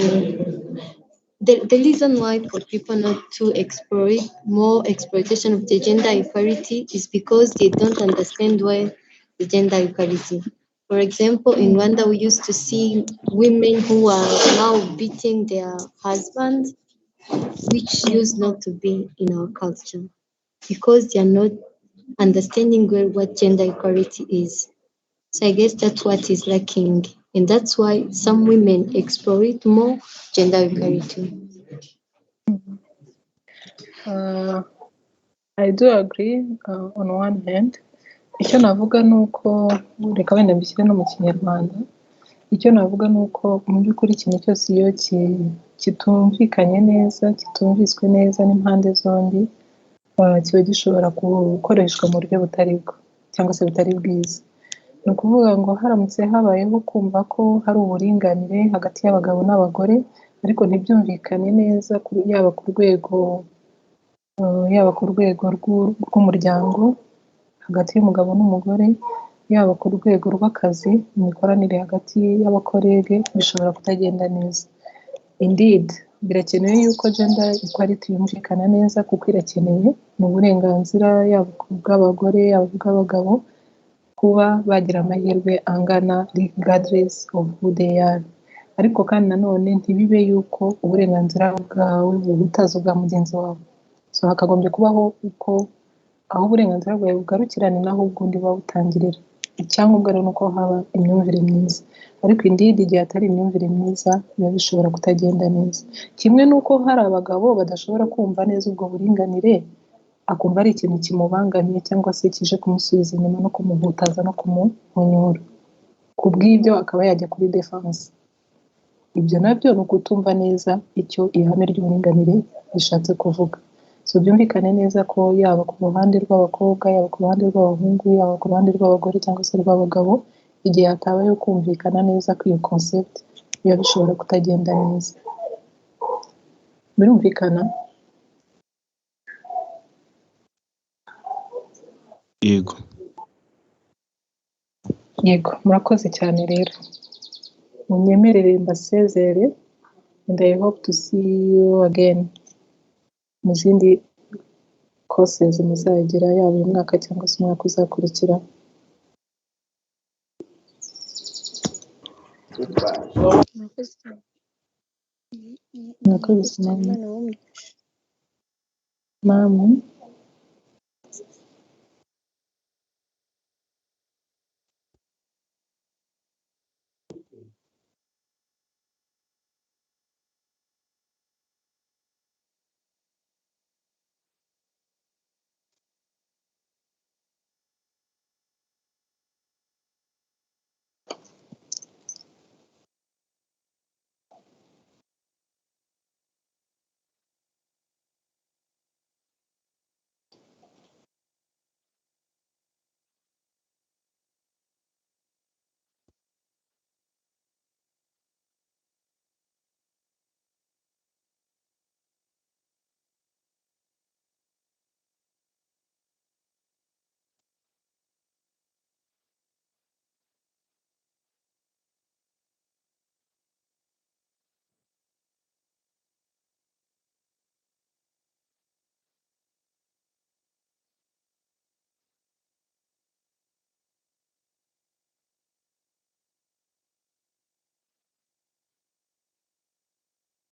the reason why for people not to exploit more exploitation of the gender equality is because they don't understand why the gender equality. For example, in Rwanda, we used to see women who are now beating their husbands, which used not to be in our culture, because they are not understanding well what gender equality is. So I guess that's what is lacking, and that's why some women exploit more gender equality. I do agree on one hand. Icyo navuga ni uko reka wenda mbishyire no mu kinyarwanda. Icyo navuga ni uko mu by'ukuri ikintu cyose iyo kitumvikanye neza, kitumviswe neza n'impande zombi, kiba gishobora gukoreshwa mu buryo butari bwo cyangwa se butari bwiza. Ni ukuvuga ngo haramutse habayeho kumva ko hari uburinganire hagati y'abagabo n'abagore, ariko ntibyumvikane neza yaba ku rwego rw'umuryango hagati y'umugabo n'umugore, yaba ku rwego rw'akazi, imikoranire hagati y'abakorege bishobora kutagenda neza. Indeed, birakenewe yuko gender equality yumvikana neza kuko irakenewe mu burenganzira yaba bw'abagore yaba bw'abagabo kuba bagira amahirwe angana regardless of who they are. Ariko kandi nanone ntibibe yuko uburenganzira bwawe buhutaza ubwa mugenzi wawe. So hakagombye kubaho uko aho uburenganzira bwawe bugarukira ni naho ubwundi buba butangirira. Icyangombwa rero ni uko haba imyumvire myiza, ariko indeed igihe atari imyumvire myiza biba bishobora kutagenda neza. Kimwe n'uko hari abagabo badashobora kumva neza ubwo buringanire, akumva ari ikintu kimubangamiye cyangwa se kije kumusubiza inyuma no kumuhutaza no kumuhonyora, ku bw'ibyo akaba yajya kuri defense. Ibyo nabyo ni ukutumva neza icyo ihame ry'uburinganire rishatse kuvuga. So byumvikane neza ko yaba ku ruhande rw'abakobwa, yaba ku ruhande rw'abahungu, yaba ku ruhande rw'abagore cyangwa se rw'abagabo, igihe hatabayeho kumvikana neza ko iyo concept biba bishobora kutagenda neza. Birumvikana? Yego. Yego, murakoze cyane rero. Munyemerere mbasezere, and I hope to see you again mu zindi courses muzagira yaba uyu mwaka cyangwa se umwaka uzakurikira. Murakoze cyane. Mama.